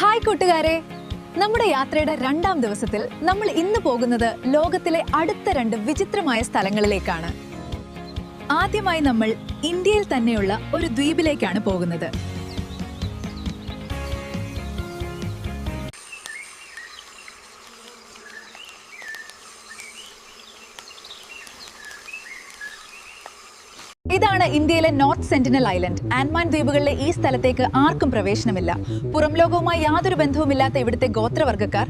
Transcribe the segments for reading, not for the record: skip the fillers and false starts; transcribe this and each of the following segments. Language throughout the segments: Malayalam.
ഹായ് കൂട്ടുകാരെ, നമ്മുടെ യാത്രയുടെ രണ്ടാം ദിവസത്തിൽ നമ്മൾ ഇന്ന് പോകുന്നത് ലോകത്തിലെ അടുത്ത രണ്ട് വിചിത്രമായ സ്ഥലങ്ങളിലേക്കാണ്. ആദ്യമായി നമ്മൾ ഇന്ത്യയിൽ തന്നെയുള്ള ഒരു ദ്വീപിലേക്കാണ് പോകുന്നത്. ഇതാണ് ഇന്ത്യയിലെ നോർത്ത് സെന്റിനൽ ഐലൻഡ്. ആൻഡമാൻ ദ്വീപുകളിലെ ഈ സ്ഥലത്തേക്ക് ആർക്കും പ്രവേശനമില്ല. പുറം ലോകവുമായി യാതൊരു ബന്ധവുമില്ലാത്ത ഇവിടുത്തെ ഗോത്രവർഗ്ഗക്കാർ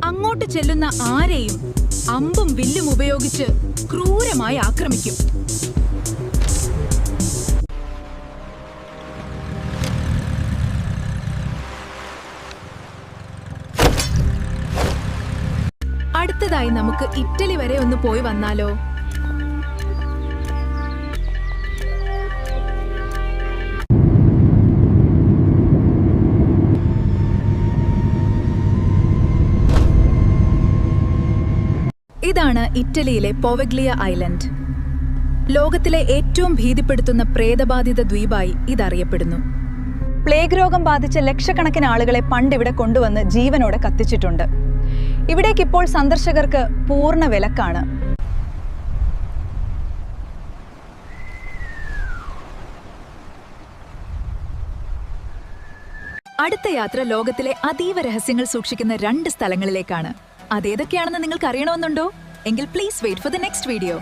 അങ്ങോട്ട് ചെല്ലുന്ന ആരെയും അമ്പും വില്ലും ഉപയോഗിച്ച് ക്രൂരമായി ആക്രമിക്കും. അടുത്തതായി നമുക്ക് ഇറ്റലി വരെ ഒന്ന് പോയി വന്നാലോ? ഇതാണ് ഇറ്റലിയിലെ പോവഗ്ലിയ ഐലൻഡ്. ലോകത്തിലെ ഏറ്റവും ഭീതിപ്പെടുത്തുന്ന പ്രേതബാധിത ദ്വീപായി ഇതറിയപ്പെടുന്നു. പ്ലേഗ് രോഗം ബാധിച്ച ലക്ഷക്കണക്കിന് ആളുകളെ പണ്ടിവിടെ കൊണ്ടുവന്ന് ജീവനോടെ കത്തിച്ചിട്ടുണ്ട്. ഇവിടേക്കിപ്പോൾ സന്ദർശകർക്ക് പൂർണ്ണ വിലക്കാണ്. അടുത്ത യാത്ര ലോകത്തിലെ അതീവ രഹസ്യങ്ങൾ സൂക്ഷിക്കുന്ന രണ്ട് സ്ഥലങ്ങളിലേക്കാണ്. അതേതൊക്കെയാണെന്ന് നിങ്ങൾക്ക് അറിയണമെന്നുണ്ടോ? എങ്കിൽ please wait for the next video.